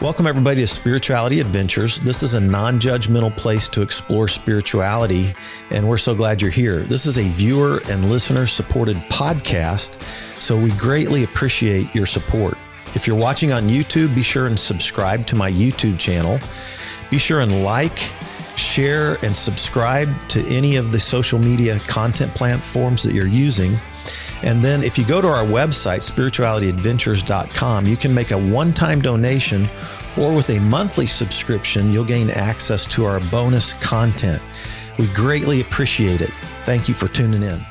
Welcome, everybody, to Spirituality Adventures. This is a non-judgmental place to explore spirituality, and we're so glad you're here. This is a viewer and listener-supported podcast, so we greatly appreciate your support. If you're watching on YouTube, be sure and subscribe to my YouTube channel. Be sure and like, share, and subscribe to any of the social media content platforms that you're using. And then if you go to our website, spiritualityadventures.com, you can make a one-time donation, or with a monthly subscription, you'll gain access to our bonus content. We greatly appreciate it. Thank you for tuning in.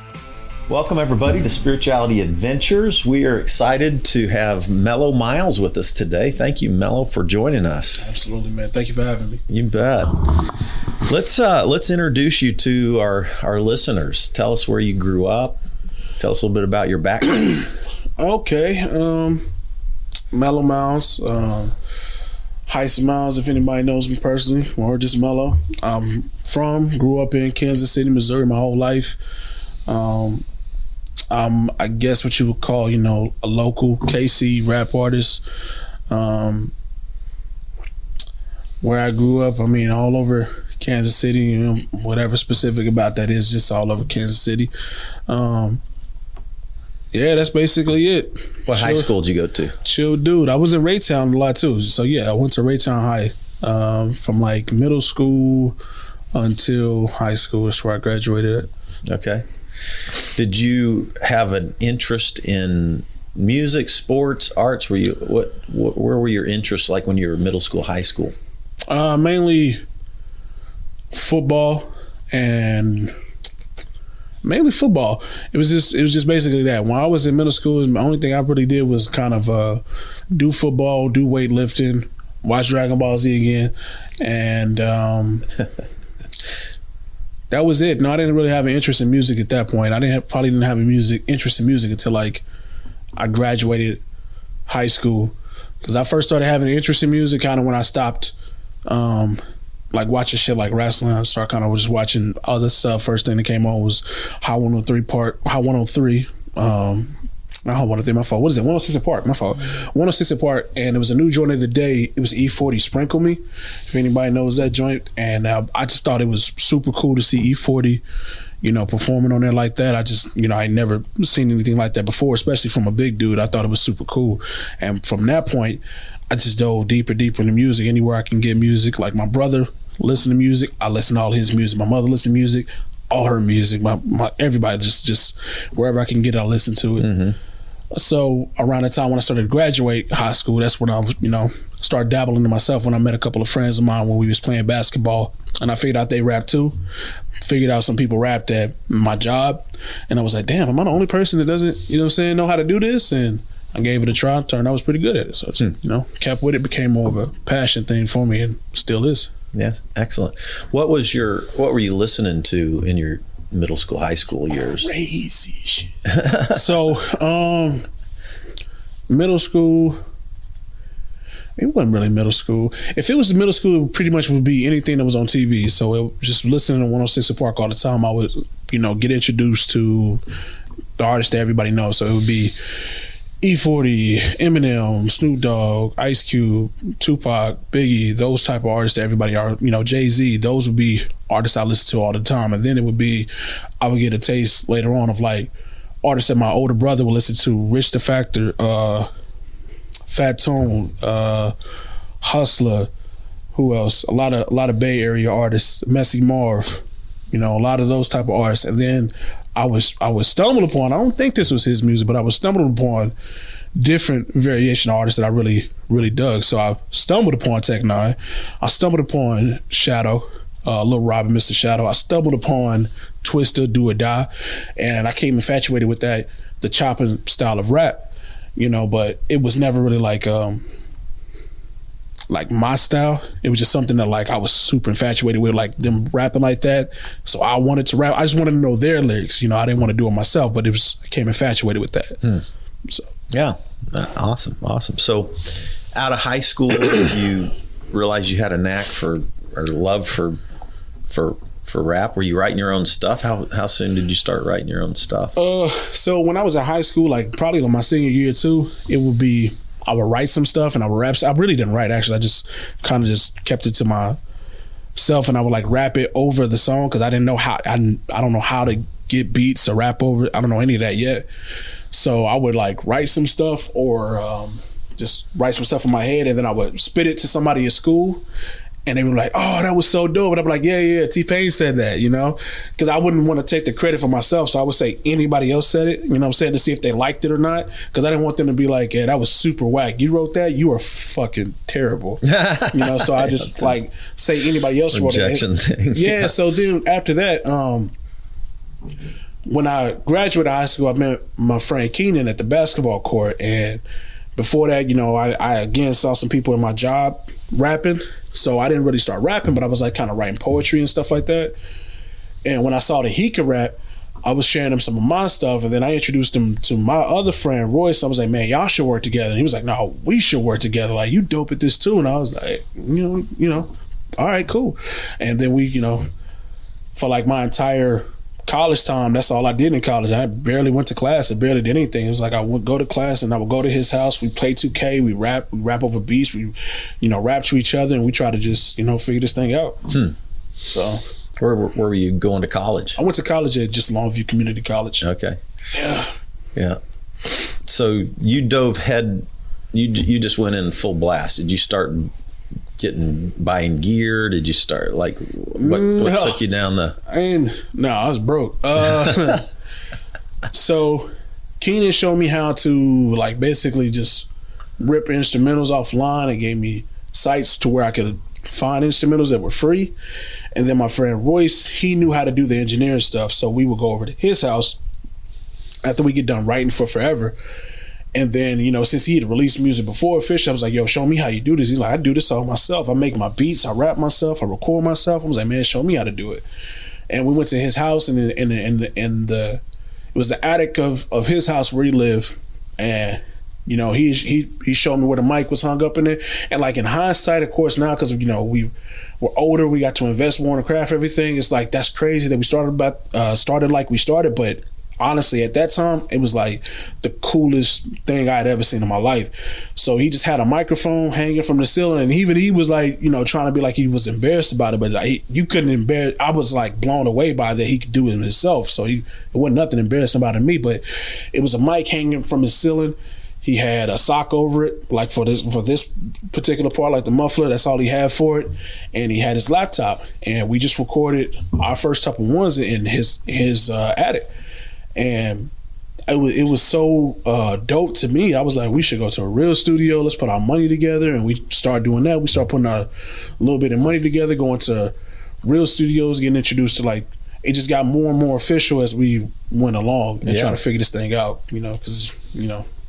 Welcome, everybody, to Spirituality Adventures. We are excited to have Melo Miles with us today. Thank you, Melo, for joining us. Absolutely, man. Thank you for having me. You bet. Let's introduce you to our listeners. Tell us where you grew up. Tell us a little bit about your background. Okay. Melo Miles. Heist Miles, if anybody knows me personally, or just Melo. Grew up in Kansas City, Missouri my whole life. I guess what you would call, a local KC rap artist. Where I grew up, all over Kansas City, whatever specific about that is, just all over Kansas City. Yeah, that's basically it. What high school did you go to? Chill dude. I was in Raytown a lot too. So yeah, I went to Raytown High from like middle school until high school. That's where I graduated at. Okay. Did you have an interest in music, sports, arts? Where were your interests like when you were middle school, high school? Mainly football and mainly football. It was just basically that. When I was in middle school, the only thing I really did was kind of do football, do weightlifting, watch Dragon Ball Z again, and that was it. No, I didn't really have an interest in music at that point. I probably didn't have interest in music until like I graduated high school, because I first started having an interest in music kind of when I stopped like watching shit like wrestling. I started kind of just watching other stuff. First thing that came on was Hot 103. Not Hot 103, my fault. What is it? 106 and Park, my fault. 106 and Park, and it was a new joint of the day. It was E40 Sprinkle Me, if anybody knows that joint. And I just thought it was super cool to see E40, performing on there like that. I just, I never seen anything like that before, especially from a big dude. I thought it was super cool. And from that point, I just dove deeper into music. Anywhere I can get music, like my brother listen to music, I listen to all his music. My mother listen to music, all her music. My everybody just wherever I can get it, I listen to it. Mm-hmm. So around the time when I started to graduate high school, that's when I was, started dabbling into myself. When I met a couple of friends of mine when we was playing basketball, and I figured out they rap too. Figured out some people rapped at my job, and I was like, damn, am I the only person that doesn't, know how to do this? And I gave it a try. Turned out I was pretty good at it. So it's, kept with it, became more of a passion thing for me, and still is. Yes, excellent. What were you listening to in your middle school, high school years? Crazy shit. So, middle school, it wasn't really middle school. If it was middle school, it pretty much would be anything that was on TV. So just listening to 106 and Park all the time, I would, get introduced to the artists that everybody knows. So it would be E40, Eminem, Snoop Dogg, Ice Cube, Tupac, Biggie, those type of artists that everybody are, Jay-Z, those would be artists I listen to all the time. And then it would be, I would get a taste later on of like artists that my older brother would listen to, Rich the Factor, Fat Tone, Hustler, who else? A lot of Bay Area artists, Messy Marv, a lot of those type of artists. And then I was stumbled upon, I don't think this was his music, but I was stumbled upon different variation artists that I really, really dug. So I stumbled upon Tech Nine. I stumbled upon Shadow, Lil Robin, Mr. Shadow. I stumbled upon Twista, Do or Die. And I came infatuated with that, the chopping style of rap, but it was never really like my style. It was just something that like I was super infatuated with, like them rapping like that. So I wanted to rap. I just wanted to know their lyrics. I didn't want to do it myself, but I came infatuated with that. So yeah, awesome. So out of high school, you realized you had a knack for or love for rap. Were you writing your own stuff? How soon did you start writing your own stuff? So when I was in high school, like probably on my senior year too, it would be I would write some stuff and I would rap. I really didn't write, actually. I just kind of just kept it to myself, and I would like rap it over the song because I didn't know how. I don't know how to get beats or rap over it. I don't know any of that yet. So I would like write some stuff or just write some stuff in my head, and then I would spit it to somebody at school. And they were like, "Oh, that was so dope." And I'm like, "Yeah, T-Pain said that," because I wouldn't want to take the credit for myself. So I would say anybody else said it, you know what I'm saying, to see if they liked it or not. Because I didn't want them to be like, "Yeah, that was super whack. You wrote that? You are fucking terrible." So I just like say anybody else wrote it. Rejection thing. Yeah. So then after that, when I graduated high school, I met my friend Keenan at the basketball court. And before that, I again saw some people in my job rapping. So I didn't really start rapping, but I was like kind of writing poetry and stuff like that. And when I saw that he could rap, I was sharing him some of my stuff. And then I introduced him to my other friend, Royce. I was like, "Man, y'all should work together." And he was like, "No, we should work together. Like, you dope at this too." And I was like, all right, cool. And then we, for like my entire college time, that's all I did in college. I barely went to class. I barely did anything. It was like I would go to class and I would go to his house. We play 2K. We rap over beats. We, rap to each other, and we try to just, figure this thing out. So, where were you going to college? I went to college at just Longview Community College. Okay. Yeah. So you dove head. You just went in full blast. Did you start buying gear? Did you start like what took you down the? I was broke. So Keenan showed me how to like basically just rip instrumentals offline and gave me sites to where I could find instrumentals that were free. And then my friend Royce, he knew how to do the engineering stuff, so we would go over to his house after we get done writing for forever. And then, since he had released music before officially, I was like, "Yo, show me how you do this." He's like, "I do this all myself. I make my beats, I rap myself, I record myself." I was like, "Man, show me how to do it." And we went to his house, and it was the attic of his house where he lived. And, he showed me where the mic was hung up in it. And like in hindsight, of course, now, because, we were older, we got to invest more in the craft, everything. It's like, that's crazy that we started like we started. But honestly, at that time, it was like the coolest thing I had ever seen in my life. So he just had a microphone hanging from the ceiling, and even he was like, trying to be like he was embarrassed about it, but you couldn't embarrass. I was like blown away by that he could do it himself. So it wasn't nothing embarrassing about me, but it was a mic hanging from his ceiling. He had a sock over it, like for this particular part, like the muffler. That's all he had for it, and he had his laptop, and we just recorded our first couple ones in his attic. And it was so dope to me. I was like, we should go to a real studio. Let's put our money together. And we started doing that. We started putting a little bit of money together, going to real studios, getting introduced to like, it just got more and more official as we went along and trying to figure this thing out, because,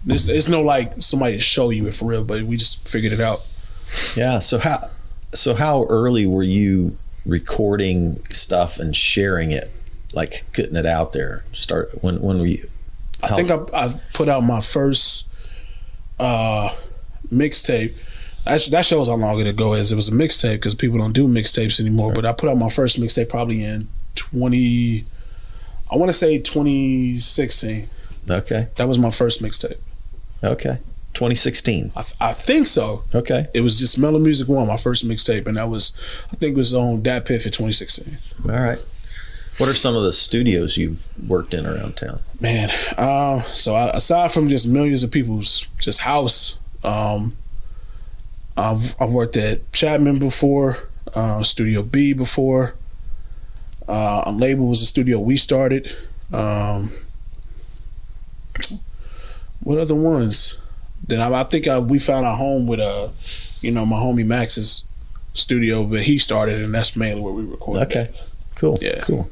it's no like somebody to show you it for real, but we just figured it out. Yeah. So how early were you recording stuff and sharing it? Like getting it out there. When were you? I think I put out my first mixtape. That shows how long ago it is. It was a mixtape because people don't do mixtapes anymore. Right. But I put out my first mixtape probably in 2016. Okay. That was my first mixtape. Okay. 2016. I think so. Okay. It was just Melo Music 1, my first mixtape, and I think it was on Dat Piff in 2016. All right. What are some of the studios you've worked in around town? Man, so aside from just millions of people's just house, I've worked at Chapman before, Studio B before. Label was a studio we started. What other ones? Then I think we found our home with my homie Max's studio, but he started, and that's mainly where we recorded. Okay. Cool. Yeah. Cool.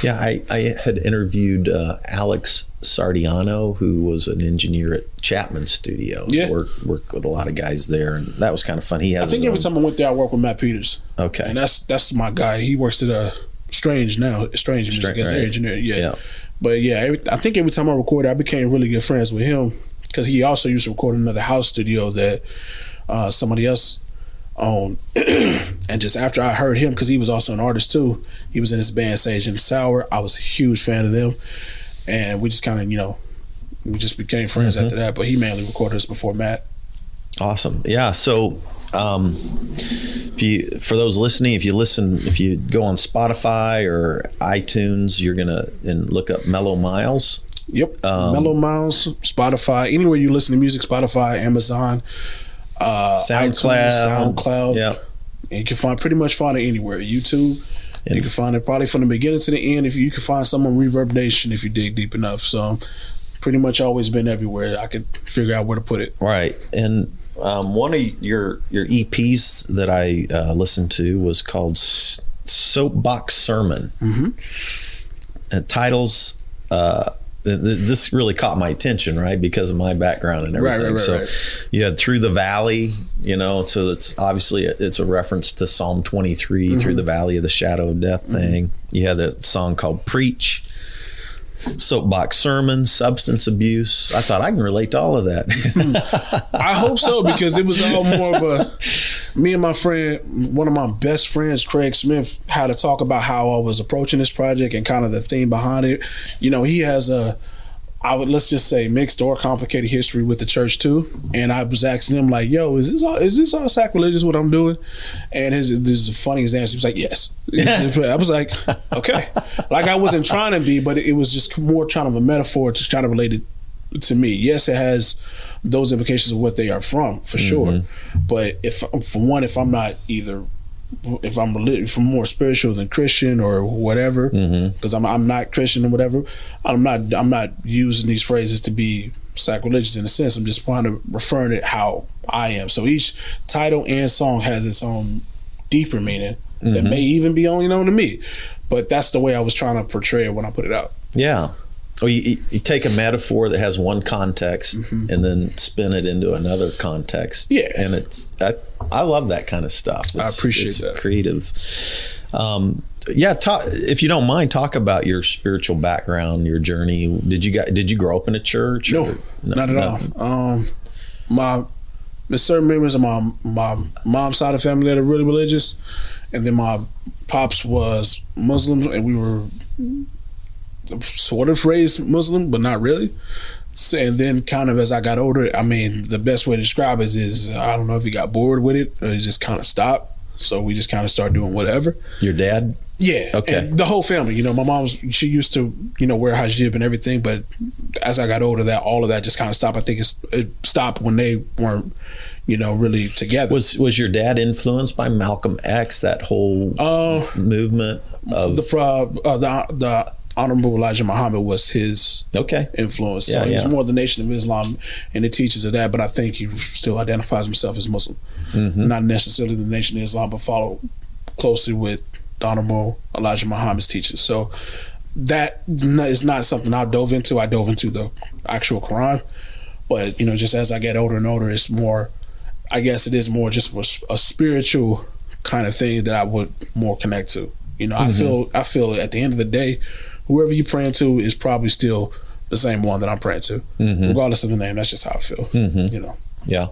Yeah, I had interviewed Alex Sardiano, who was an engineer at Chapman Studio. Yeah. Worked with a lot of guys there, and that was kind of fun. I think every time I went there, I worked with Matt Peters. Okay. And that's my guy. He works at Strange Music as an engineer. Yeah. But yeah, I think every time I recorded, I became really good friends with him because he also used to record in another house studio that somebody else owned. And just after I heard him, because he was also an artist too, he was in his band Sage and Sour. I was a huge fan of them, and we just kind of we just became friends after that. But he mainly recorded us before Matt. Awesome. Yeah. So, for those listening, if you go on Spotify or iTunes, you're gonna look up Melo Miles. Yep. Melo Miles, Spotify, anywhere you listen to music, Spotify, Amazon, SoundCloud. SoundCloud. Yeah. And you can find it anywhere. YouTube. You can find it probably from the beginning to the end. If you can find some on Reverb Nation if you dig deep enough. So pretty much always been everywhere. I could figure out where to put it. Right. And one of your EPs that I listened to was called Soapbox Sermon. Mm-hmm. And titles, this really caught my attention, right? Because of my background and everything. Right. You had Through the Valley, so it's obviously it's a reference to Psalm 23, mm-hmm. Through the Valley of the Shadow of Death thing. Mm-hmm. You had a song called Preach, Soapbox Sermon, Substance Abuse. I thought I can relate to all of that. I hope so, because it was all more of me and my friend, one of my best friends, Craig Smith, had to talk about how I was approaching this project and kind of the theme behind it. He has let's just say mixed or complicated history with the church too. And I was asking him like, yo, is this all sacrilegious what I'm doing? And this is the funniest answer. He was like, yes. I was like, okay. Like I wasn't trying to be, but it was just more kind of a metaphor to try to relate it to me. Yes, it has those implications of what they are from, for sure. But if I'm not either, if I'm more spiritual than Christian or whatever, because I'm not Christian or whatever, I'm not using these phrases to be sacrilegious in a sense. I'm just trying to refer to it how I am. So each title and song has its own deeper meaning that may even be only known to me. But that's the way I was trying to portray it when I put it out. Yeah. Well, you take a metaphor that has one context and then spin it into another context. Yeah. And I love that kind of stuff. I appreciate that. Creative. If you don't mind, talk about your spiritual background, your journey. Did you grow up in a church? No, not at all. There's certain members of my mom's side of the family that are really religious. And then my pops was Muslim, and we were sort of raised Muslim, but not really. So, and then kind of as I got older, the best way to describe it is I don't know if he got bored with it or he just kind of stopped. So we just kind of started doing whatever. Your dad? Yeah. Okay. And the whole family, my mom she used to, wear hijab and everything, but as I got older, all of that just kind of stopped. I think it stopped when they weren't, really together. Was your dad influenced by Malcolm X, that whole movement of the Honorable Elijah Muhammad was his influence. So he's more the Nation of Islam and the teachers of that, but I think he still identifies himself as Muslim. Not necessarily the Nation of Islam, but follow closely with the Honorable Elijah Muhammad's teachers. So that is not something I dove into. I dove into the actual Quran. But, just as I get older and older, it's more, I guess it is more just a spiritual kind of thing that I would more connect to. I feel at the end of the day, whoever you're praying to is probably still the same one that I'm praying to, regardless of the name. That's just how I feel. Yeah.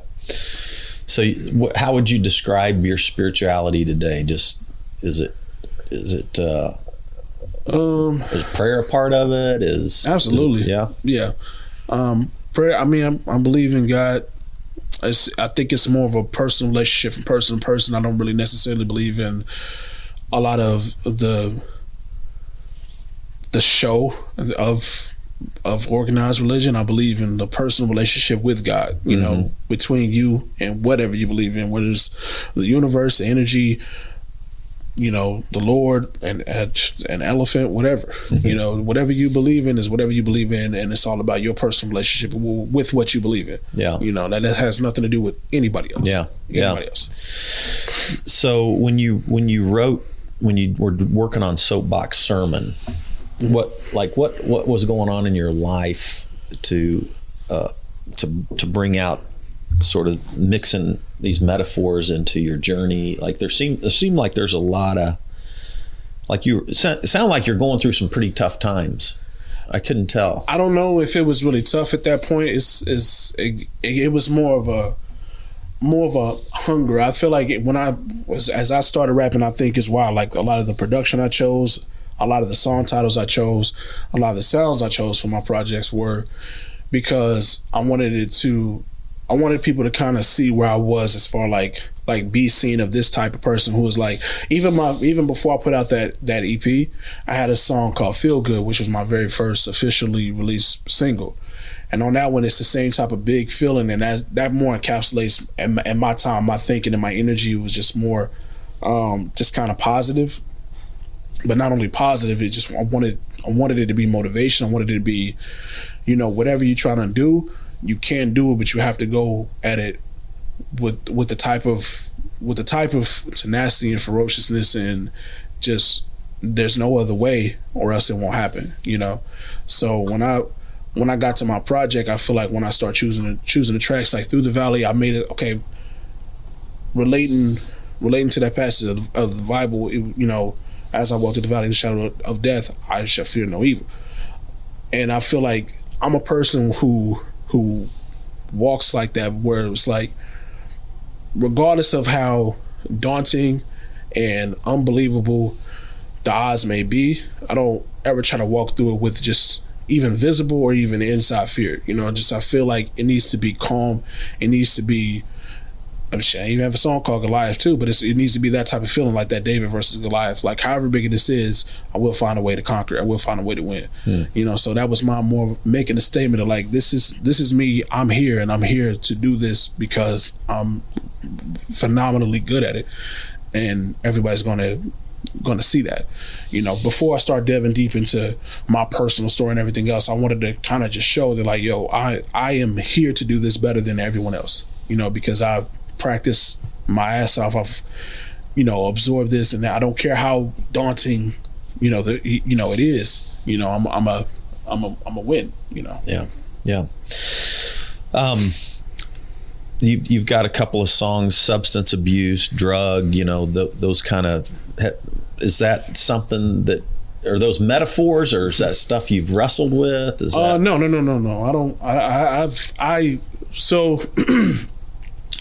So, how would you describe your spirituality today? Just is it is prayer a part of it? Absolutely. Yeah. Prayer. I believe in God. I think it's more of a personal relationship from person to person. I don't really necessarily believe in a lot of the show of organized religion. I believe in the personal relationship with God, between you and whatever you believe in, whether it's the universe, the energy, the Lord, and an elephant, whatever. Whatever you believe in is whatever you believe in, and it's all about your personal relationship with what you believe in. Yeah. That has nothing to do with anybody else. Anybody else. So when you were working on Soapbox Sermon, what was going on in your life to bring out sort of mixing these metaphors into your journey? Like there seemed like there's a lot of, like sound like you're going through some pretty tough times. I couldn't tell. I don't know if it was really tough at that point. It was more of a hunger. I feel like as I started rapping, I think is why, like, a lot of the production I chose, a lot of the song titles I chose, a lot of the sounds I chose for my projects were because I wanted it to I wanted people to kind of see where I was as far like be seen of this type of person who was like, even before I put out that EP, I had a song called Feel Good, which was my very first officially released single. And on that one, it's the same type of big feeling, and that more encapsulates and my time, my thinking, and my energy was just more just kind of positive. But not only positive, I wanted it to be motivation. I wanted it to be, whatever you're trying to do, you can do it, but you have to go at it with the type of tenacity and ferociousness, and just there's no other way, or else it won't happen. So when I got to my project, I feel like when I start choosing the tracks, like Through the Valley, I made it okay, relating to that passage of the Bible. As I walk through the valley of the shadow of death, I shall fear no evil. And I feel like I'm a person who walks like that, where it's like, regardless of how daunting and unbelievable the odds may be, I don't ever try to walk through it with just even visible or even inside fear. I feel like it needs to be calm. It needs to be, I even have a song called Goliath too, but it needs to be that type of feeling, like that David versus Goliath. Like, however big this is, I will find a way to conquer it. I will find a way to win. So that was my more making a statement of like, this is me. I'm here, and I'm here to do this because I'm phenomenally good at it, and everybody's gonna see that. Before I start delving deep into my personal story and everything else, I wanted to kind of just show that, like, yo, I am here to do this better than everyone else. Because I've practiced my ass off. I've absorbed this, and I don't care how daunting it is. I'm a win. Yeah. You've got a couple of songs, substance abuse, drug, those kind of, is that something that, are those metaphors, or is that stuff you've wrestled with? No. So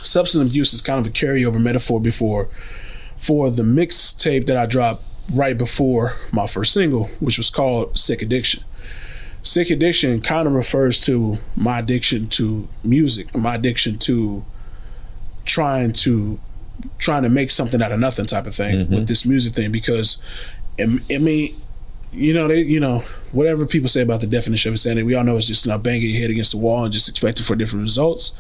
substance abuse is kind of a carryover metaphor for the mixtape that I dropped right before my first single, which was called Sick Addiction. Sick addiction kind of refers to my addiction to music, my addiction to trying to make something out of nothing type of thing with this music thing, because whatever people say about the definition of insanity, we all know it's just not banging your head against the wall and just expecting for different results.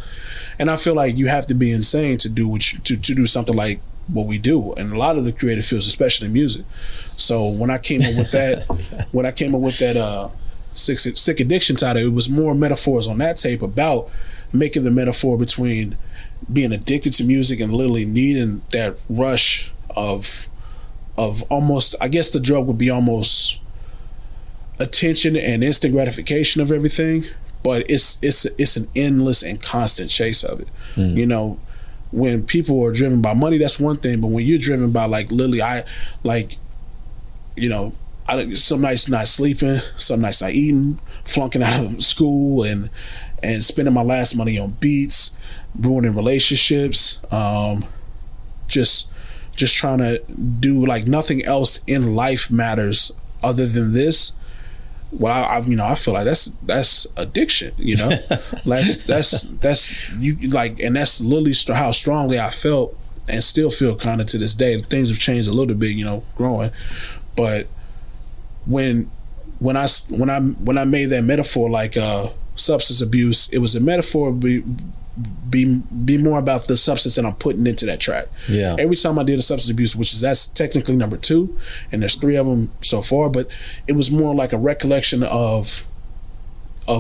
And I feel like you have to be insane to do to do something like what we do, and a lot of the creative fields, especially in music. So when I came up with that, Sick Addiction title, it was more metaphors on that tape about making the metaphor between being addicted to music and literally needing that rush of almost, I guess the drug would be almost attention and instant gratification of everything, but it's an endless and constant chase of it. When people are driven by money, that's one thing, but when you're driven by, like, literally, some nights not sleeping, some nights not eating, flunking out of school, and spending my last money on beats, ruining relationships, just trying to do, like, nothing else in life matters other than this. Well, I feel like that's addiction. That's you, like, and that's literally how strongly I felt and still feel kind of to this day. Things have changed a little bit, growing, but when I made that metaphor, like substance abuse, it was a metaphor be more about the substance that I'm putting into that track. Yeah. Every time I did a substance abuse, that's technically number 2, and there's 3 of them so far, but it was more like a recollection of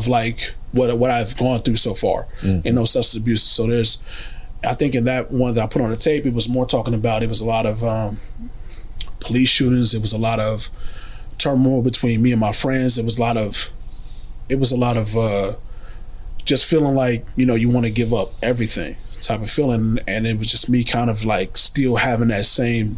like what I've gone through so far in those substance abuse. So I think in that one that I put on the tape, it was more talking about, it was a lot of police shootings. It was a lot of turmoil between me and my friends. It was a lot of just feeling like, you want to give up everything type of feeling. And it was just me kind of like still having that same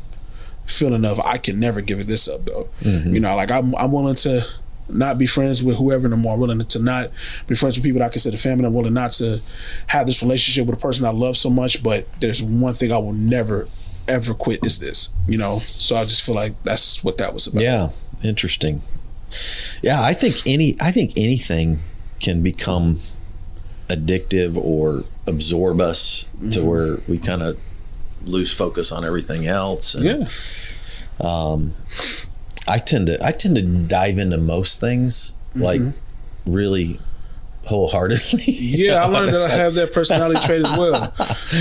feeling of, I can never give this up though. Like I'm willing to not be friends with whoever no more. I'm willing to not be friends with people that I consider family. I'm willing not to have this relationship with a person I love so much, but there's one thing I will never ever quit is this, so I just feel like that's what that was about. Yeah. Interesting. Yeah. I think anything can become addictive or absorb us to where we kind of lose focus on everything else. And, I tend to dive into most things like really wholeheartedly. Yeah, I learned that I have that personality trait as well.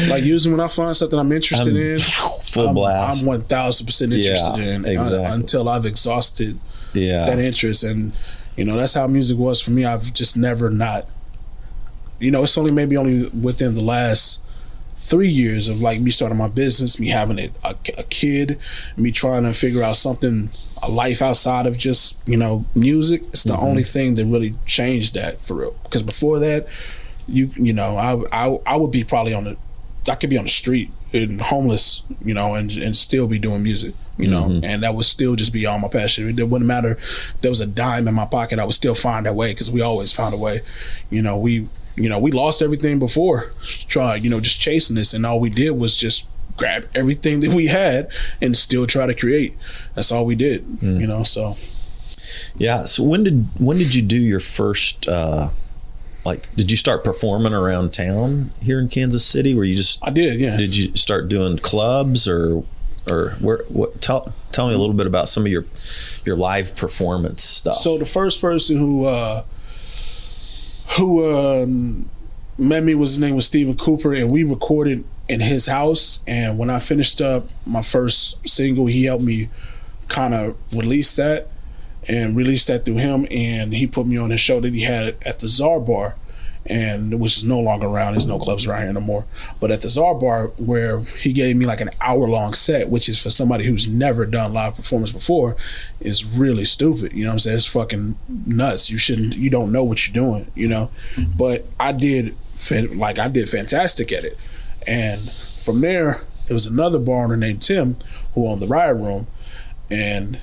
Like usually when I find something I'm interested in, full blast. I'm 1,000% interested in until I've exhausted that interest. And that's how music was for me. I've just never not. It's only within the last 3 years of like me starting my business, me having a kid, me trying to figure out something, a life outside of just music. It's the only thing that really changed that for real. Because before that, I would be probably I could be on the street and homeless, and still be doing music, and that would still just be all my passion. It wouldn't matter if there was a dime in my pocket, I would still find a way, because we always found a way. We lost everything before just chasing this, and all we did was just grab everything that we had and still try to create. That's all we did, so. Yeah. So when did you do your first, did you start performing around town here in Kansas City? I did, yeah. Did you start doing clubs or where? Tell me a little bit about some of your live performance stuff. So the first person who met me his name was Stephen Cooper, and we recorded in his house. And when I finished up my first single, he helped me kind of release that through him, and he put me on his show that he had at the Czar Bar, and which is no longer around. There's no clubs around here no more. But at the Czar Bar, where he gave me like an hour-long set, which is for somebody who's never done live performance before, is really stupid. You know what I'm saying? It's fucking nuts. You don't know what you're doing, But I did fantastic at it. And from there, there was another bar owner named Tim who owned the Riot Room, and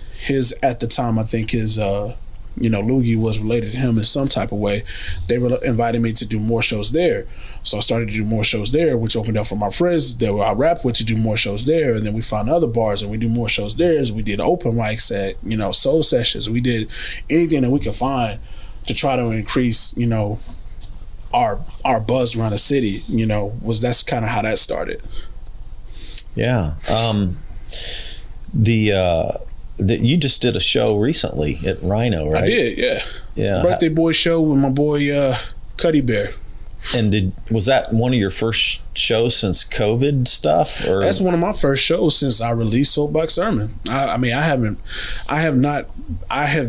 at the time, I think his Loogie was related to him in some type of way. They were inviting me to do more shows there. So I started to do more shows there, which opened up for my friends that I rap with to do more shows there. And then we found other bars and we do more shows there. So we did open mics at, soul sessions. We did anything that we could find to try to increase, our buzz around the city, that's kind of how that started. Yeah. You just did a show recently at Rhino, right? I did, yeah. Yeah. Birthday boy show with my boy Cuddy Bear. And was that one of your first shows since COVID stuff? Or that's one of my first shows since I released Soapbox Sermon. I have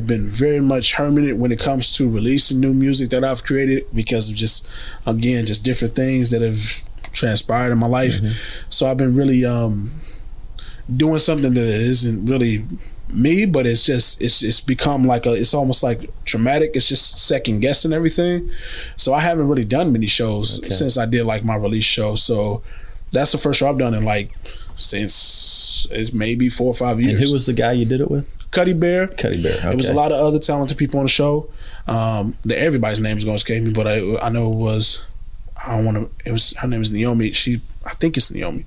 been very much hermited when it comes to releasing new music that I've created, because of just different things that have transpired in my life. So I've been really doing something that isn't really me, but it's become it's almost like traumatic. It's just second guessing everything. So I haven't really done many shows since I did my release show. So that's the first show I've done in since it's maybe 4 or 5 years. And who was the guy you did it with? Cuddy Bear. Okay. There was a lot of other talented people on the show. Everybody's name is going to escape me, but I know it was. Her name is Naomi. I think it's Naomi.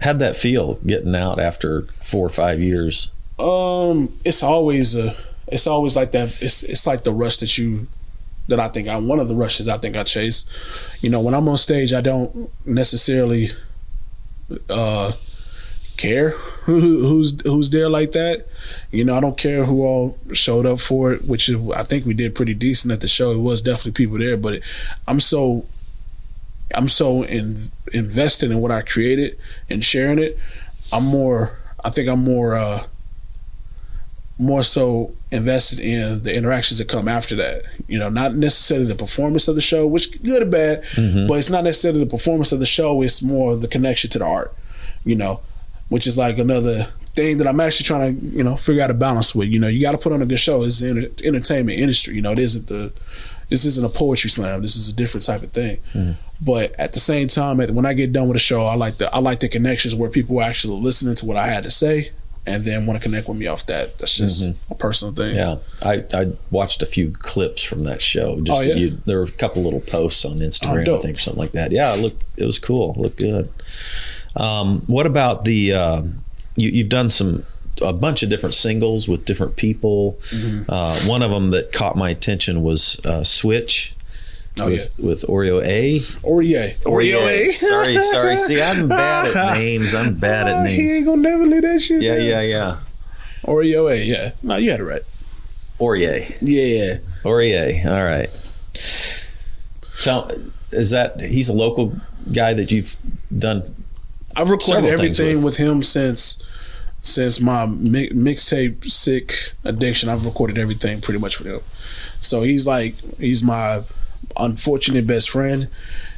How'd that feel getting out after 4 or 5 years? It's always like that. It's like the rush one of the rushes I think I chase. When I'm on stage, I don't necessarily care who's there like that. I don't care who all showed up for it, which I think we did pretty decent at the show. It was definitely people there, but I'm so invested in what I created and sharing it. I'm more so invested in the interactions that come after that. Not necessarily the performance of the show, which good or bad, but it's not necessarily the performance of the show. It's more the connection to the art, which is like another thing that I'm actually trying to, figure out a balance with. You got to put on a good show. It's the entertainment industry. This isn't a poetry slam. This is a different type of thing. But at the same time, when I get done with a show, I like the connections where people are actually listening to what I had to say and then want to connect with me off that. That's just a personal thing. Yeah. I watched a few clips from that show. There were a couple little posts on Instagram, I think, or something like that. Yeah, it was cool. It looked good. What about you've done a bunch of different singles with different people. One of them that caught my attention was Switch. with Oreo A. Oreo A. Sorry. See, I'm bad at names. He ain't gonna never leave that shit. Yeah. Oreo A. Yeah. No, you had it right. Oreo. Yeah. Oreo. All right. So, he's a local guy that you've done? I've recorded everything with him since my mixtape Sick Addiction. I've recorded everything pretty much with him. So he's my unfortunate best friend.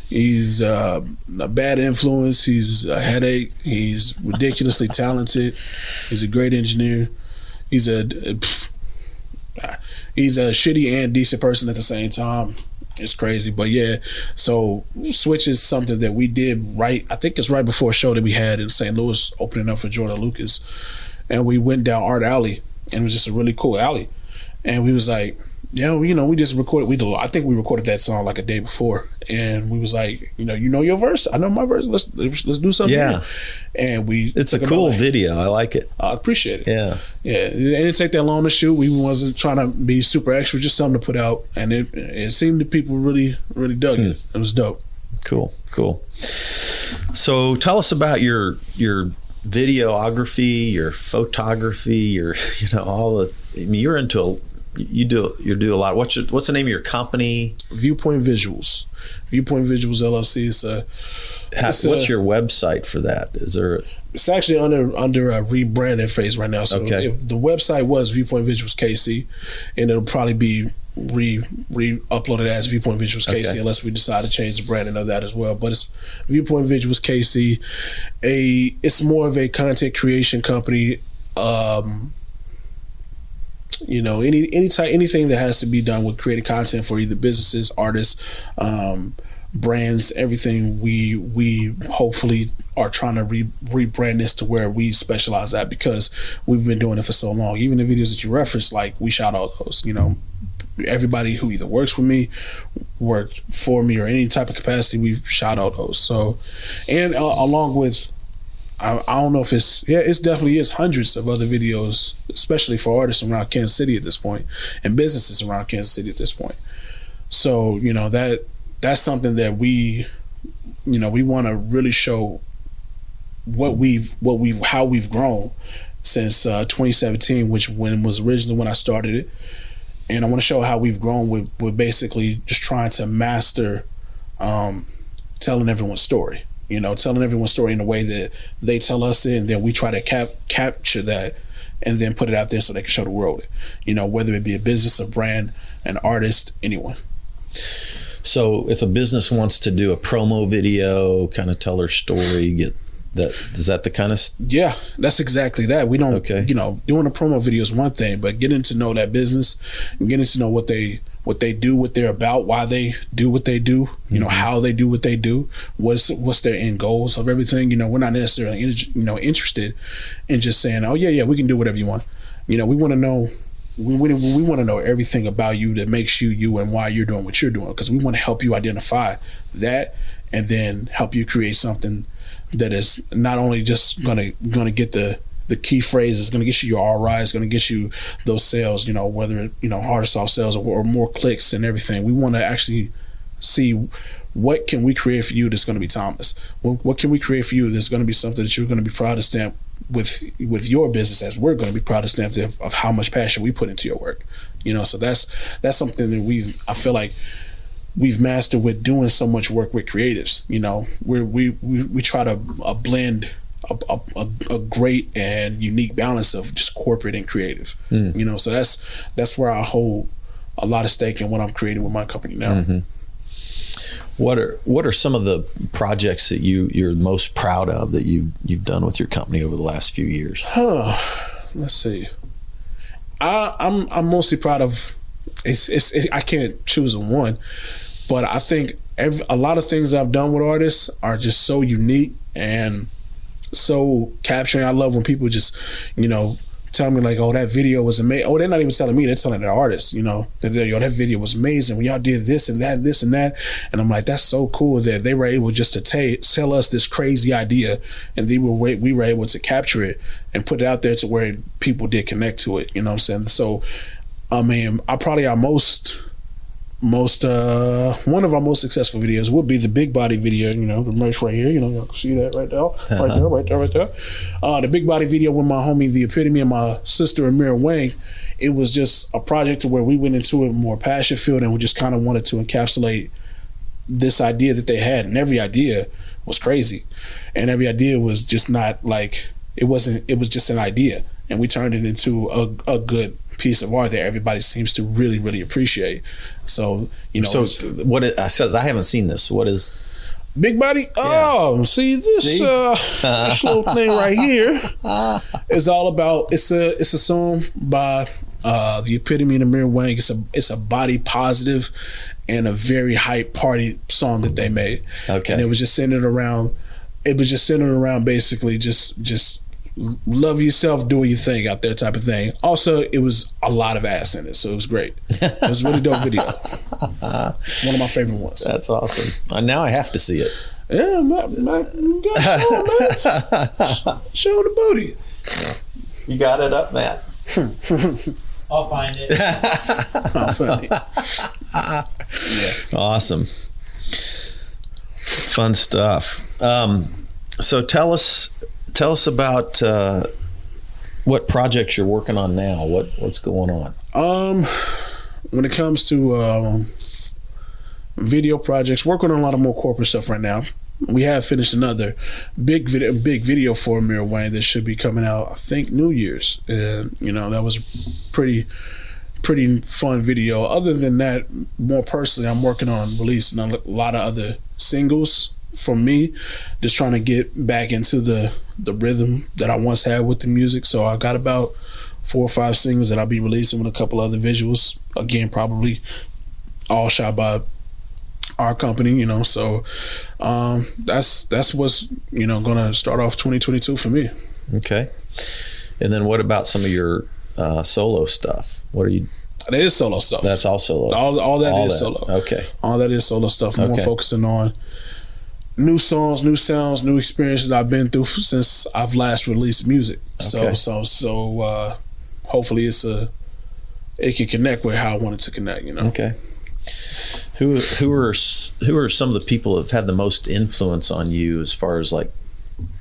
He's a bad influence. He's a headache. He's ridiculously talented. He's a great engineer. He's a shitty and decent person at the same time. It's crazy, but yeah. So Switch is something that we did right. I think it's right before a show that we had in St. Louis, opening up for Jordan Lucas, and we went down Art Alley, and it was just a really cool alley. And we was like, yeah, we just recorded. I think we recorded that song like a day before, and we was like, you know your verse. I know my verse. Let's do something. Yeah, here. And it's a cool video. I like it. I appreciate it. Yeah. It didn't take that long to shoot. We wasn't trying to be super extra, just something to put out, and it seemed that people really dug it. It was dope. Cool. So tell us about your videography, your photography, your all the. I mean, you're into you do a lot. What's the name of your company? Viewpoint Visuals LLC. What's your website for that? It's actually under a rebranding phase right now. So okay. The website was Viewpoint Visuals KC, and it'll probably be re-uploaded as Viewpoint Visuals KC unless we decide to change the branding of that as well. But it's Viewpoint Visuals KC. It's more of a content creation company. Anything that has to be done with creating content for either businesses, artists, brands, everything, we hopefully are trying to rebrand this to where we specialize at, because we've been doing it for so long. Even the videos that you referenced, like, we shout out those, everybody who either works with me, worked for me, or any type of capacity, we shout out those. So, and along with, I don't know if it definitely is hundreds of other videos, especially for artists around Kansas City at this point, and businesses around Kansas City at this point. So, that's something that we want to really show how we've grown since 2017, when was originally when I started it. And I want to show how we've grown with basically just trying to master telling everyone's story. Telling everyone's story in a way that they tell us it, and then we try to capture that and then put it out there so they can show the world it. Whether it be a business, a brand, an artist, anyone. So if a business wants to do a promo video, kind of tell their story, is that the kind of... Yeah, that's exactly that. We don't, doing a promo video is one thing, but getting to know that business and getting to know what they do, what they're about, why they do what they do, how they do what they do, what's their end goals of everything. We're not necessarily interested in just saying, oh yeah, we can do whatever you want. We want to know. We want to know everything about you that makes you and why you're doing what you're doing, because we want to help you identify that and then help you create something that is not only just gonna get the key phrase, is going to get you your ROI, is going to get you those sales, whether hard or soft sales or more clicks and everything. We want to actually see what can we create for you that's going to be timeless. What can we create for you that's going to be something that you're going to be proud to stamp with your business, as we're going to be proud to stamp of how much passion we put into your work. So that's something that I feel like we've mastered with doing so much work with creatives. We try to blend a great and unique balance of just corporate and creative. So that's where I hold a lot of stake in what I'm creating with my company now. Mm-hmm. What are some of the projects that you're most proud of that you've done with your company over the last few years? Let's see. I'm mostly proud of. I can't choose one, but I think a lot of things I've done with artists are just so unique and so capturing. I love when people just, tell me like, oh, that video was amazing. Oh, they're not even telling me, they're telling the artist, that video was amazing when y'all did this and that, this and that. And I'm like, that's so cool that they were able just to tell us this crazy idea, and we were able to capture it and put it out there to where people did connect to it. You know what I'm saying? So, I mean, our most one of our most successful videos would be the Big Body video. You know, the merch right here. You know, y'all can see that right there, right there. The Big Body video with my homie, The Epitome, and my sister Amira Wang. It was just a project to where we went into it more passion filled, and we just kind of wanted to encapsulate this idea that they had, and every idea was crazy, and every idea was just not like it was just an idea, and we turned it into a good piece of art that everybody seems to really, really appreciate. So, you know, I haven't seen this. What is Big Body? Oh, see this this little thing right here is all about. It's a song by The Epitome and Amir Wang. It's a body positive and a very hype party song that they made. Okay, and it was just centered around basically just love yourself, doing your thing out there type of thing. Also, it was a lot of ass in it, so it was great. It was a really dope video. One of my favorite ones. That's awesome. Now I have to see it. Yeah, man, you got it on, man. Show the booty. You got it up, Matt. I'll find it. Oh, funny. Yeah. Awesome. Fun stuff. So tell us about what projects you're working on now. What's going on? When it comes to video projects, working on a lot of more corporate stuff right now. We have finished another big video for Amir Wayne that should be coming out, I think, New Year's. And you know, that was pretty fun video. Other than that, more personally, I'm working on releasing a lot of other singles for me, just trying to get back into the rhythm that I once had with the music. So I got about 4 or 5 singles that I'll be releasing with a couple other visuals. Again, probably all shot by our company, you know. So that's what's, you know, gonna start off 2022 for me. Okay. And then what about some of your solo stuff? What are you? That is solo stuff. That's all solo. All that is solo. Okay. All that is solo stuff. More focusing on new songs, new sounds, new experiences I've been through since I've last released music. Okay. So hopefully it can connect with how I want it to connect, you know. Okay. Who are some of the people that have had the most influence on you as far as, like,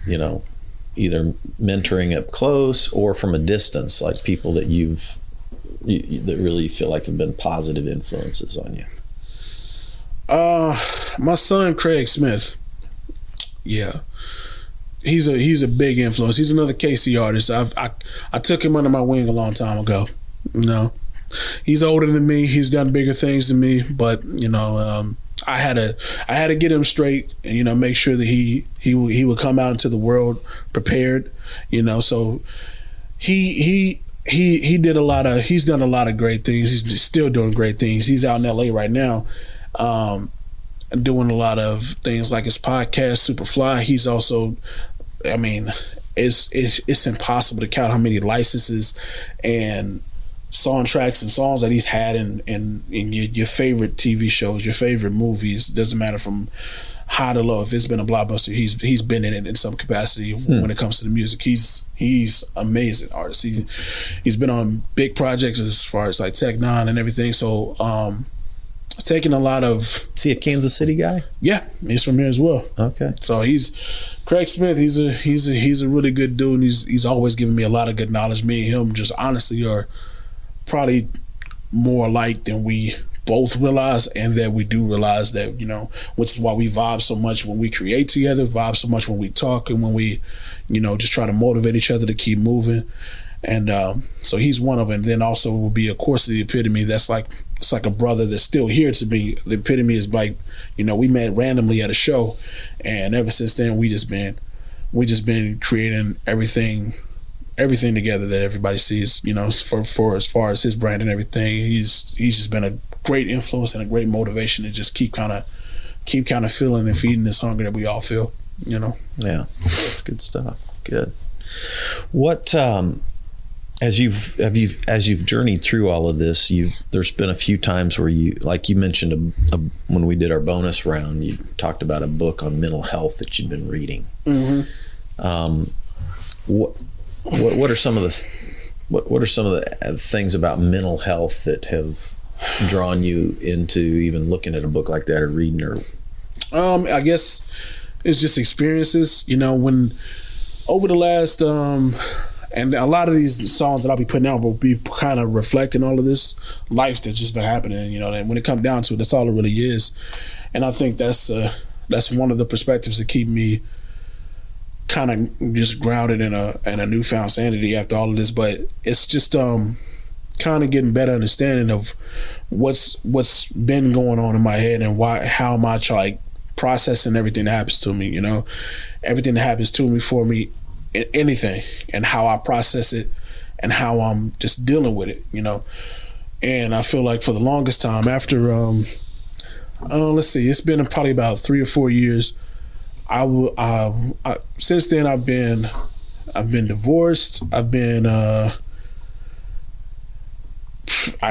you know, either mentoring up close or from a distance, like people that that really feel like have been positive influences on you? My son Craig Smith. Yeah. He's a big influence. He's another KC artist. I took him under my wing a long time ago. You know, he's older than me. He's done bigger things than me, but you know, I had to get him straight and, you know, make sure that he would come out into the world prepared. You know, so he's done a lot of great things. He's still doing great things. He's out in LA right now. Doing a lot of things like his podcast Superfly. He's also, I mean, it's impossible to count how many licenses and soundtracks and songs that he's had in your favorite TV shows, your favorite movies. Doesn't matter from high to low. If it's been a blockbuster, he's been in it in some capacity. When it comes to the music, he's amazing artist. He's been on big projects as far as like Tech Nine and everything. So taking a lot of. Is he a Kansas City guy? Yeah, he's from here as well. Okay. So he's Craig Smith. He's a really good dude. And he's always giving me a lot of good knowledge. Me and him just honestly are probably more alike than we both realize, and that we do realize that, you know, which is why we vibe so much when we create together, vibe so much when we talk, and when we, you know, just try to motivate each other to keep moving. And so he's one of them. And then also will be, of course, The Epitome. That's like, it's like a brother that's still here to me. The Epitome is like, you know, we met randomly at a show, and ever since then we just been creating everything together that everybody sees, you know, for as far as his brand and everything. He's just been a great influence and a great motivation to just keep kind of feeling and feeding this hunger that we all feel, you know. Yeah, that's good stuff. Good. What as you've journeyed through all of this, there's been a few times where you, like you mentioned when we did our bonus round, you talked about a book on mental health that you'd been reading. Mm-hmm. What are some of the things about mental health that have drawn you into even looking at a book like that or reading or? I guess it's just experiences, when over the last, and a lot of these songs that I'll be putting out will be kind of reflecting all of this life that's just been happening, and when it comes down to it, that's all it really is. And I think that's one of the perspectives that keep me kind of just grounded in a newfound sanity after all of this. But it's just kind of getting better understanding of what's been going on in my head and how am I processing everything that happens to me, everything that happens to me, for me, anything, and how I process it and how I'm just dealing with it, And I feel like for the longest time after, let's see, it's been probably about 3 or 4 years. Since then I've been divorced. I've been, I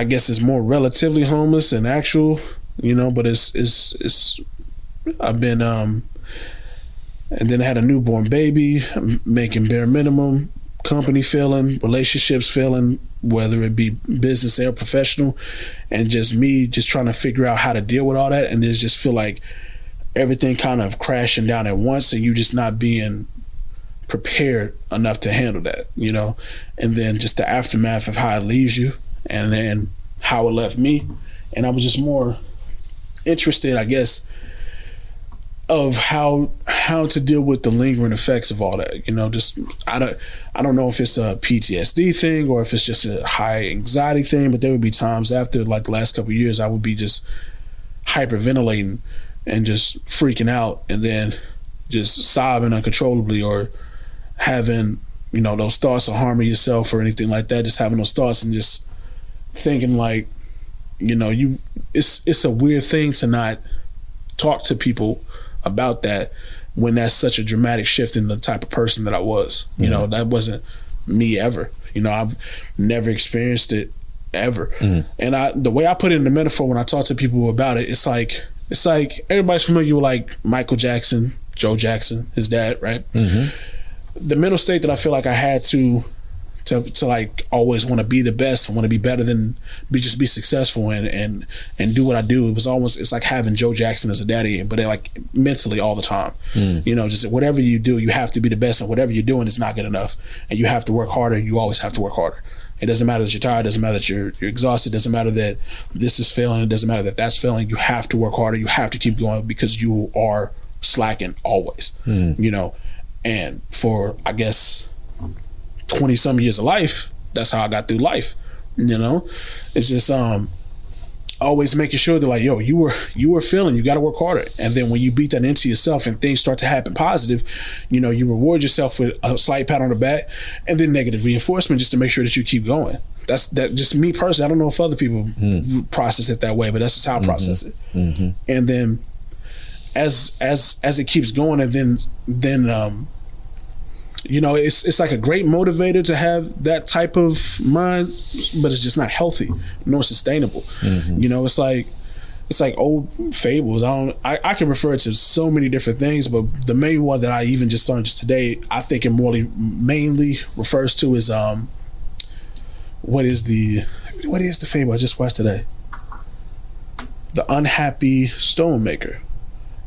guess it's more relatively homeless than actual, but it's I've been, and then I had a newborn baby, making bare minimum, company failing, relationships failing, whether it be business or professional, and just me just trying to figure out how to deal with all that. And it just feel like everything kind of crashing down at once and you just not being prepared enough to handle that, and then just the aftermath of how it leaves you and then how it left me. And I was just more interested, I guess, of how to deal with the lingering effects of all that, just I don't know if it's a PTSD thing or if it's just a high anxiety thing, but there would be times after the last couple of years I would be just hyperventilating and just freaking out and then just sobbing uncontrollably or having those thoughts of harming yourself or anything like that, just having those thoughts and just thinking it's a weird thing to not talk to people about that when that's such a dramatic shift in the type of person that I was. Mm-hmm. That wasn't me ever. I've never experienced it ever. Mm-hmm. And the way I put it in the metaphor when I talk to people about it, it's like everybody's familiar with Michael Jackson, Joe Jackson, his dad, right? Mm-hmm. The mental state that I feel like I had to always want to be the best, I want to be better than just be successful and do what I do. It's like having Joe Jackson as a daddy, but mentally all the time. Just whatever you do, you have to be the best, and whatever you're doing is not good enough, and you have to work harder. You always have to work harder. It doesn't matter that you're tired, it doesn't matter that you're exhausted, it doesn't matter that this is failing, it doesn't matter that that's failing. You have to work harder, you have to keep going because you are slacking always. And for, I guess, 20 some years of life, that's how I got through life. It's just always making sure that you were feeling, you got to work harder. And then when you beat that into yourself and things start to happen positive, you reward yourself with a slight pat on the back and then negative reinforcement just to make sure that you keep going. That's just me personally. I don't know if other people process it that way, but that's just how I process it. Mm-hmm. And then as it keeps going, and then it's like a great motivator to have that type of mind, but it's just not healthy nor sustainable. Mm-hmm. It's like old fables. I can refer to so many different things, but the main one that I even just learned just today, I think it mainly refers to is what is the fable I just watched today? The unhappy stonemaker.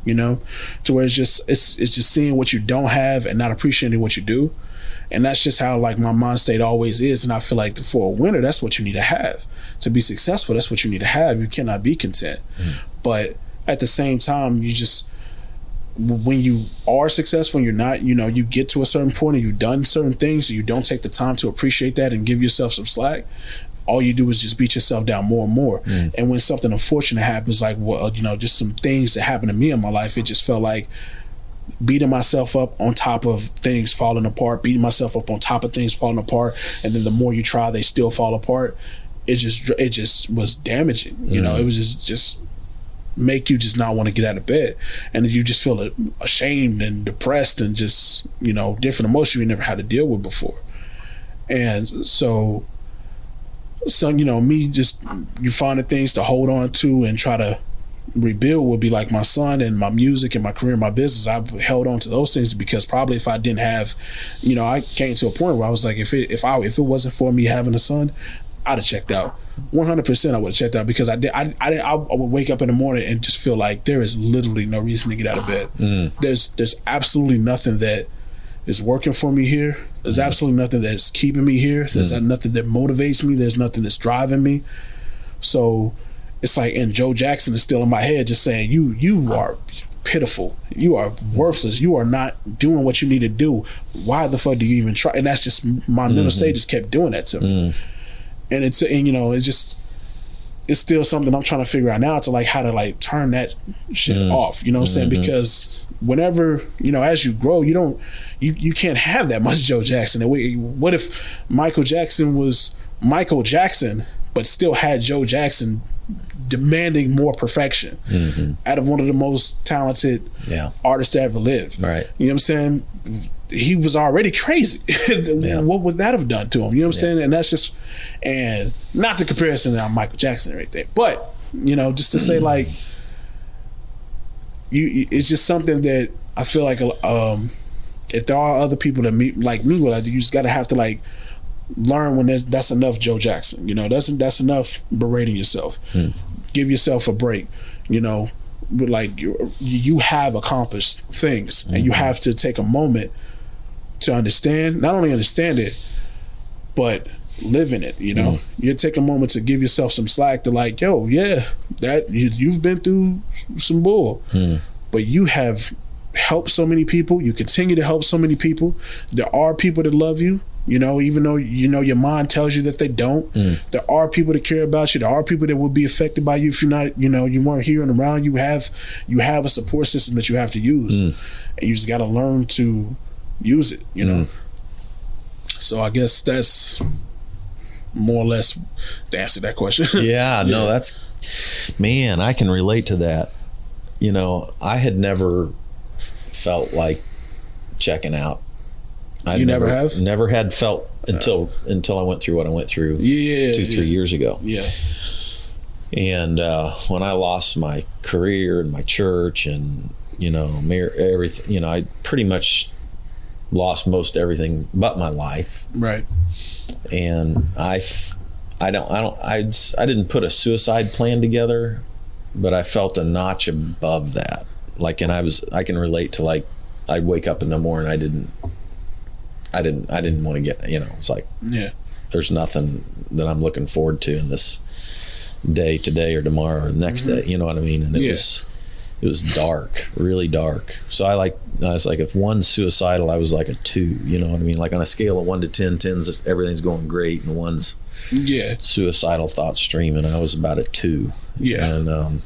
To where it's just seeing what you don't have and not appreciating what you do. And that's just how my mind state always is. And I feel like for a winner, that's what you need to have. To be successful, that's what you need to have. You cannot be content. But at the same time, when you are successful and you're not, you get to a certain point and you've done certain things, and you don't take the time to appreciate that and give yourself some slack, all you do is just beat yourself down more and more. And when something unfortunate happens, just some things that happened to me in my life, it just felt like beating myself up on top of things falling apart, beating myself up on top of things falling apart. And then the more you try, they still fall apart. It just was damaging. It was just make you just not want to get out of bed. And you just feel ashamed and depressed and just, different emotions you never had to deal with before. And so me just, you find the things to hold on to and try to rebuild would be like my son and my music and my career and my business. I held on to those things because probably if I didn't have, I came to a point where I was like, if it wasn't for me having a son, I'd have checked out. 100% I would have checked out, because I would wake up in the morning and just feel like there is literally no reason to get out of bed. There's absolutely nothing that is working for me here. There's absolutely nothing that's keeping me here. There's nothing that motivates me. There's nothing that's driving me. So it's like, and Joe Jackson is still in my head just saying, you are pitiful. You are worthless. You are not doing what you need to do. Why the fuck do you even try? And that's just, my mental state just kept doing that to me. And it's still something I'm trying to figure out now, to like how to like turn that shit off. You know what I'm saying? Because whenever, as you grow, you can't have that much Joe Jackson. And what if Michael Jackson was Michael Jackson, but still had Joe Jackson demanding more perfection out of one of the most talented artists to ever live? Right. You know what I'm saying? He was already crazy. What would that have done to him? You know what I'm saying? And that's just, and not the comparison to Michael Jackson or anything, but just to say, like, it's just something that I feel like if there are other people that like me, you just gotta have to like learn when that's enough Joe Jackson. That's enough berating yourself. Give yourself a break. But like you have accomplished things, and you have to take a moment to not only understand it, but live in it. You take a moment to give yourself some slack to like, yo, yeah, that you've been through some bull, but you have helped so many people. You continue to help so many people. There are people that love you. Even though your mind tells you that they don't, there are people that care about you. There are people that would be affected by you if you're not, you weren't here and around. You have a support system that you have to use, and you just got to learn to use it. So I guess that's more or less to answer that question. No, that's, man, I can relate to that. I had never felt like checking out. You never have? Never had felt until I went through what I went through 2-3 years ago. Yeah. And when I lost my career and my church and, everything, I pretty much lost most everything but my life. Right. And I didn't put a suicide plan together, but I felt a notch above that. Like, and I can relate to, like, I'd wake up in the morning, I didn't want to get, it's like, there's nothing that I'm looking forward to in this day, today or tomorrow or the next day, you know what I mean? And it was dark, really dark. So I was like, if one's suicidal, I was like a 2, you know what I mean? Like on a scale of 1 to 10, 10's everything's going great, and one's suicidal thoughts streaming, I was about a 2. Yeah. And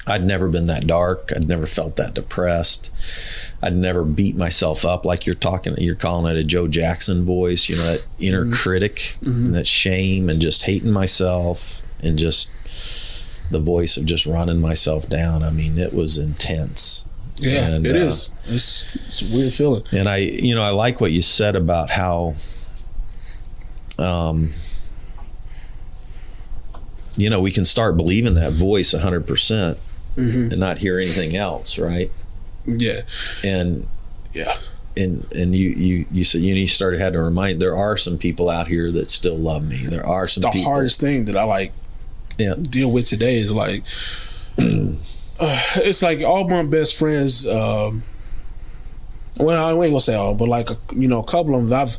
I'd never been that dark. I'd never felt that depressed. I'd never beat myself up like you're calling it a Joe Jackson voice, that inner critic, and that shame and just hating myself and just the voice of just running myself down. I mean, it was intense. Yeah, and it is. It's a weird feeling. And I like what you said about how, we can start believing that voice 100%. And not hear anything else, right? Yeah. And you said you started had to remind, there are some people out here that still love me. There are some people. The hardest thing that I deal with today is like it's like all my best friends, well, I ain't gonna say all, but like a couple of them,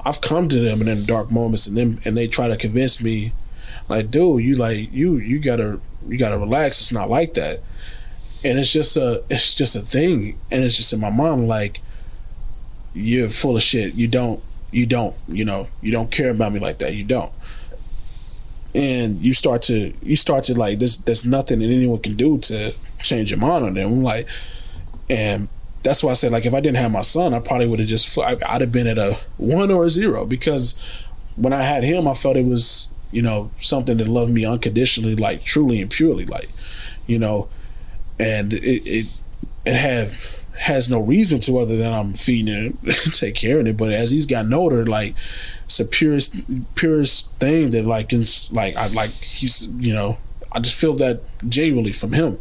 I've come to them in the dark moments, and they try to convince me, like, dude, you gotta relax. It's not like that. And it's just a thing, and it's just in my mind, like, you're full of shit. You don't care about me like that. You don't. And you start to like, there's nothing that anyone can do to change your mind on them. I'm like, and that's why I said, like, if I didn't have my son, I probably would have I'd have been at a 1 or a 0, because when I had him, I felt it was, something that loved me unconditionally, like truly and purely, like, and it has no reason to, other than I'm feeding it, take care of it. But as he's gotten older, like, it's the purest thing that, like, he's, I just feel that genuinely from him.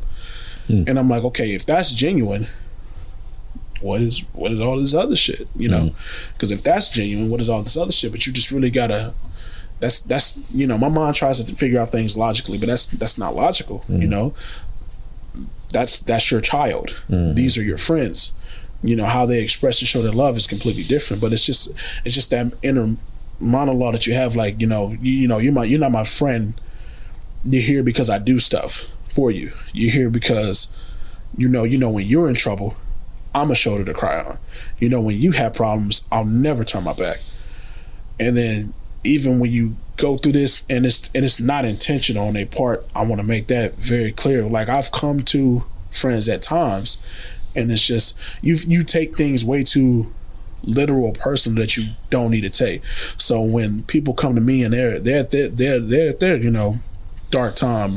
And I'm like, okay, if that's genuine, what is all this other shit? Because if that's genuine, what is all this other shit? But you just really gotta that's my mind tries to figure out things logically, but that's not logical. That's your child. These are your friends. How they express and show their love is completely different, but it's just that inner monologue that you have, like, you're not my friend. You're here because I do stuff for you. You're here because when you're in trouble, I'm a shoulder to cry on. When you have problems, I'll never turn my back. And then even when you go through this and it's not intentional on their part, I want to make that very clear. Like, I've come to friends at times, and it's just you take things way too literal, personal, that you don't need to take. So when people come to me and they're at their dark time,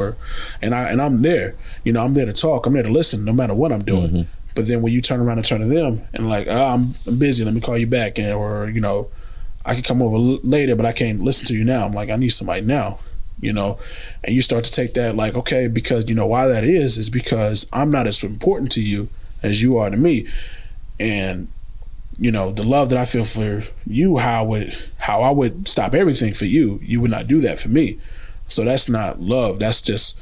and I'm there, I'm there to talk, I'm there to listen, no matter what I'm doing. But then when you turn around and turn to them and like, I'm busy, let me call you back, or I can come over later, but I can't listen to you now. I'm like, I need somebody now, and you start to take that like, okay, because why that is because I'm not as important to you as you are to me. And the love that I feel for you, how I would stop everything for you, you would not do that for me. So that's not love. That's just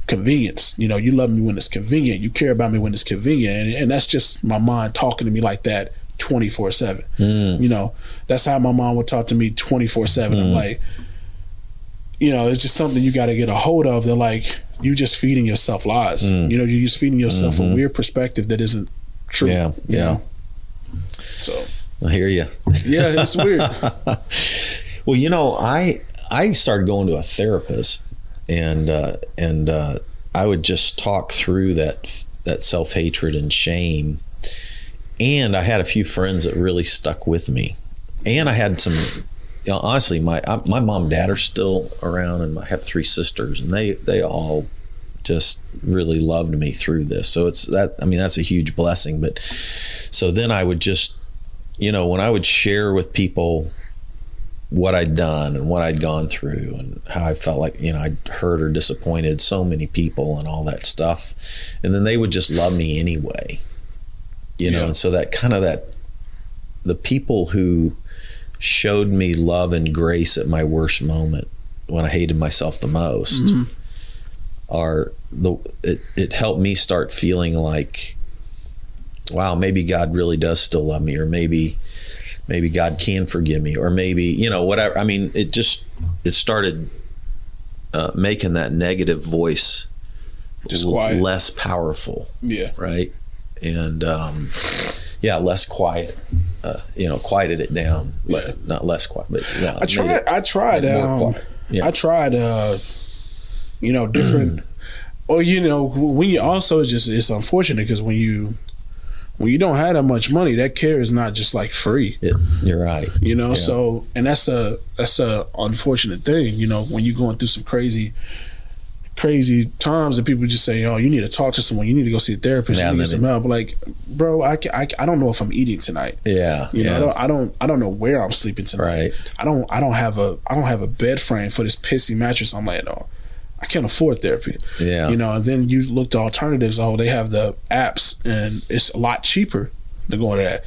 convenience. You love me when it's convenient. You care about me when it's convenient. And that's just my mind talking to me like that 24/7. That's how my mom would talk to me 24/7. I'm like, it's just something you got to get a hold of. They're like, you just feeding yourself lies. You're just feeding yourself a weird perspective that isn't true. Yeah. So I hear you. Yeah, it's weird. Well, I started going to a therapist, and I would just talk through that self-hatred and shame. And I had a few friends that really stuck with me. And I had some, honestly, my mom and dad are still around, and I have 3 sisters, and they all just really loved me through this. So that's a huge blessing. But so then I would just, when I would share with people what I'd done and what I'd gone through and how I felt like, I'd hurt or disappointed so many people and all that stuff. And then they would just love me anyway. And so the people who showed me love and grace at my worst moment, when I hated myself the most, it helped me start feeling like, wow, maybe God really does still love me, or maybe God can forgive me, or maybe, whatever. I mean, it started making that negative voice just quiet, less powerful. Yeah. Right. And less quiet. Quieted it down, but not less quiet. But I tried different. When you also it's unfortunate because when you don't have that much money, that care is not just like free. You're right. So, and that's a unfortunate thing. When you're going through some crazy times, and people just say, "Oh, you need to talk to someone. You need to go see a therapist. You need to get some help." Like, bro, I don't know if I'm eating tonight. Yeah. I don't know where I'm sleeping tonight. Right. I don't have a bed frame for this pissy mattress I'm laying on. I can't afford therapy. Yeah. And then you look to alternatives. Oh, they have the apps, and it's a lot cheaper to go to that.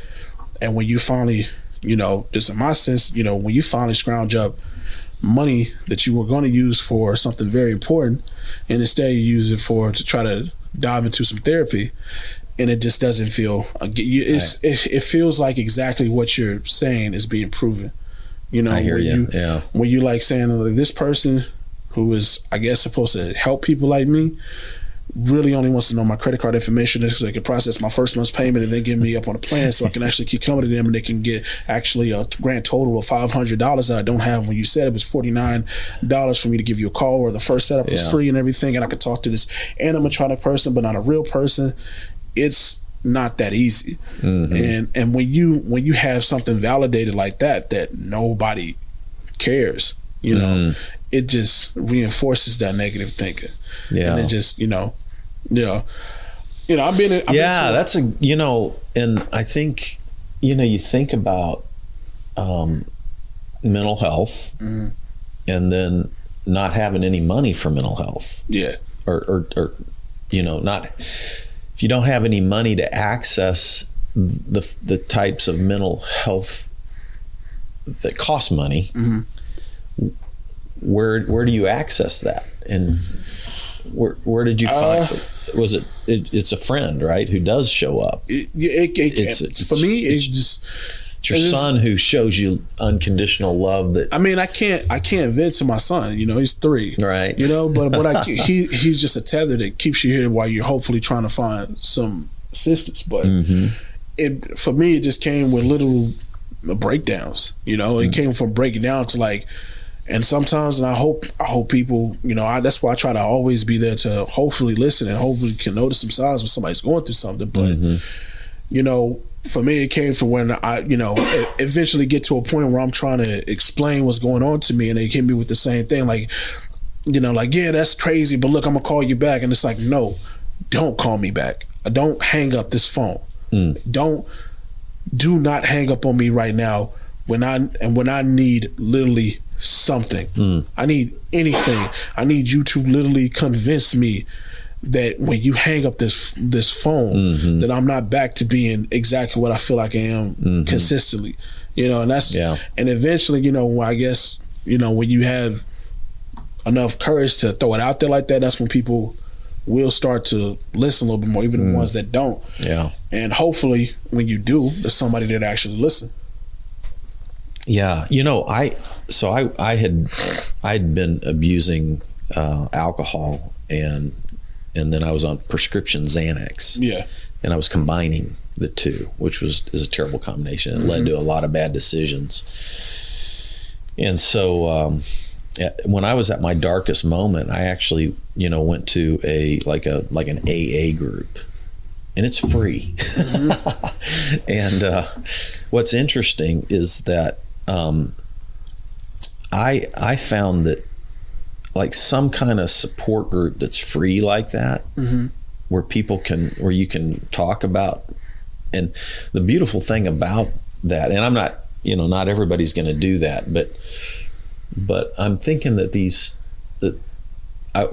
And when you finally, just in my sense, when you finally scrounge up money that you were going to use for something very important, and instead you use it to try to dive into some therapy, and it just doesn't feel. It feels like exactly what you're saying is being proven. I hear you. When you like saying, like, this person who is, I guess, supposed to help people like me, really only wants to know my credit card information so they can process my first month's payment and then get me up on a plan so I can actually keep coming to them, and they can get actually a grand total of $500 that I don't have. When you said it was $49 for me to give you a call, or the first setup was free and everything, and I could talk to this animatronic person but not a real person. It's not that easy. And when you have something validated like that nobody cares, it just reinforces that negative thinking. Yeah. And it just, I've been that's and I think, you think about mental health, and then not having any money for mental health. Yeah. Or not, if you don't have any money to access the types of mental health that cost money, where do you access that? And where did you find? Was it's a friend, right, who does show up? For me, it's just. It's your son who shows you unconditional love. That, I mean, I can't vent to my son. You know, he's 3. Right. You know, but he's just a tether that keeps you here while you're hopefully trying to find some assistance. But for me, it just came with little breakdowns. You know, it came from breaking down to like, and sometimes, and I hope people, you know, that's why I try to always be there to hopefully listen and hopefully can notice some signs when somebody's going through something. But you know. For me, it came from when I, you know, eventually get to a point where I'm trying to explain what's going on to me, and they hit me with the same thing, like, you know, like, yeah, that's crazy, but look, I'm gonna call you back, and it's like, no, don't call me back. Don't hang up this phone. Do not hang up on me right now when I need literally something. I need anything. I need you to literally convince me that when you hang up this phone, that I'm not back to being exactly what I feel like I am consistently, you know, and that's, and eventually, you know, I guess, you know, when you have enough courage to throw it out there like that, that's when people will start to listen a little bit more, even the ones that don't. Yeah. And hopefully when you do, there's somebody that actually listen. Yeah. You know, I had been abusing alcohol, and then I was on prescription Xanax. Yeah. And I was combining the two, which is a terrible combination. It led to a lot of bad decisions. And so when I was at my darkest moment, I actually, you know, went to an AA group, and it's free. And what's interesting is that I found that, like, some kind of support group that's free like that, where you can talk about, and the beautiful thing about that, and I'm not, you know, not everybody's going to do that, but I'm thinking that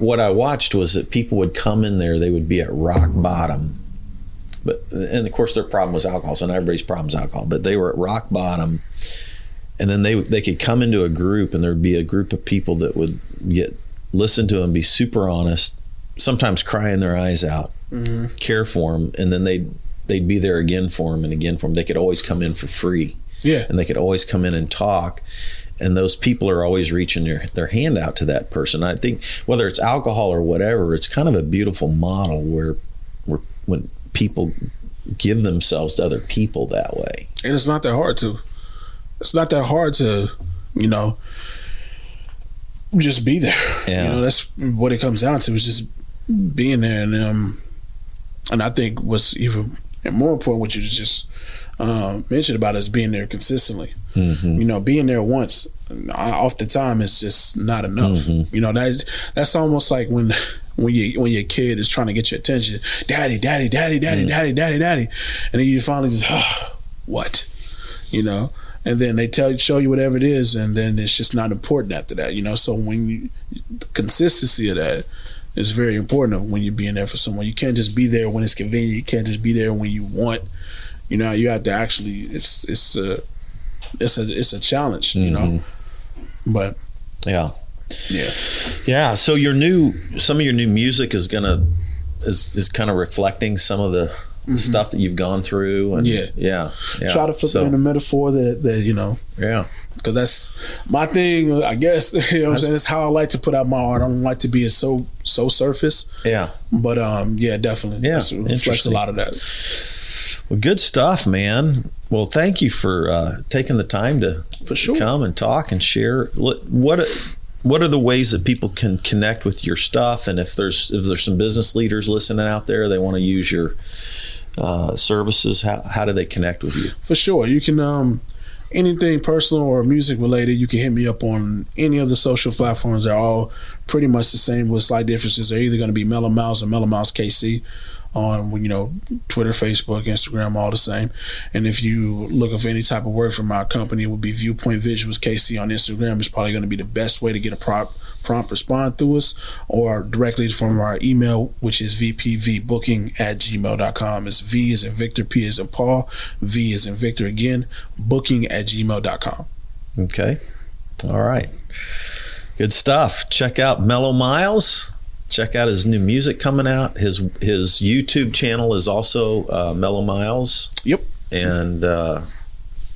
what I watched was that people would come in there, they would be at rock bottom, and of course their problem was alcohol, so not everybody's problem is alcohol, but they were at rock bottom. And then they could come into a group, and there'd be a group of people that would listen to them, be super honest, sometimes crying their eyes out, care for them, and then they'd be there again for them and again for them. They could always come in for free. Yeah. And they could always come in and talk. And those people are always reaching their hand out to that person. I think whether it's alcohol or whatever, it's kind of a beautiful model where when people give themselves to other people that way. And it's not that hard to. It's not that hard to, you know, just be there. Yeah. You know, that's what it comes down to, is just being there. And I think what's even more important, what you just mentioned about, is being there consistently. You know, being there once, off the time, is just not enough. You know, that's almost like when your kid is trying to get your attention, daddy, daddy, daddy, daddy, daddy, daddy, daddy, and then you finally just, what, you know. And then they show you whatever it is, and then it's just not important after that, you know. So the consistency of that is very important when you're being there for someone. You can't just be there when it's convenient. You can't just be there when you want. You know, you have to actually. It's a challenge, you know. But yeah. So some of your new music is kind of reflecting some of the stuff that you've gone through, and try to put in a metaphor that you know, because that's my thing, I guess. You know what I'm saying? It's how I like to put out my art. I don't like to be so surface, but definitely, it reflects a lot of that. Well, good stuff, man. Well, thank you for taking the time to come and talk and share. What are the ways that people can connect with your stuff? And if there's some business leaders listening out there, they want to use your services, how do they connect with you? For sure. You can, anything personal or music related, you can hit me up on any of the social platforms. They're all pretty much the same with slight differences. They're either going to be Melo Miles or Melo Miles KC on, you know, Twitter, Facebook, Instagram, all the same. And if you looking for any type of work from our company, it would be Viewpoint Visuals KC on Instagram. It's probably going to be the best way to get a prompt response through us, or directly from our email, which is vpvbooking@gmail.com. It's V as in Victor, P as in Paul, V as in Victor again, booking@gmail.com. Okay. All right. Good stuff. Check out Melo Miles. Check out his new music coming out. His YouTube channel is also Melo Miles. Yep. And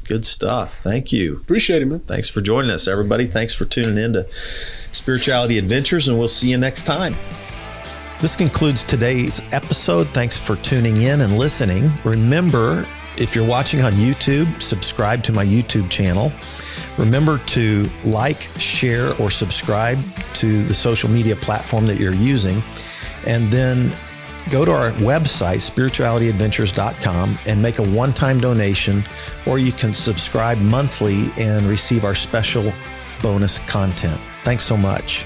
good stuff. Thank you. Appreciate it, man. Thanks for joining us, everybody. Thanks for tuning in to Spirituality Adventures, and we'll see you next time. This concludes today's episode. Thanks for tuning in and listening. Remember, if you're watching on YouTube, subscribe to my YouTube channel. Remember to like, share, or subscribe to the social media platform that you're using. And then go to our website, spiritualityadventures.com, and make a one-time donation, or you can subscribe monthly and receive our special bonus content. Thanks so much.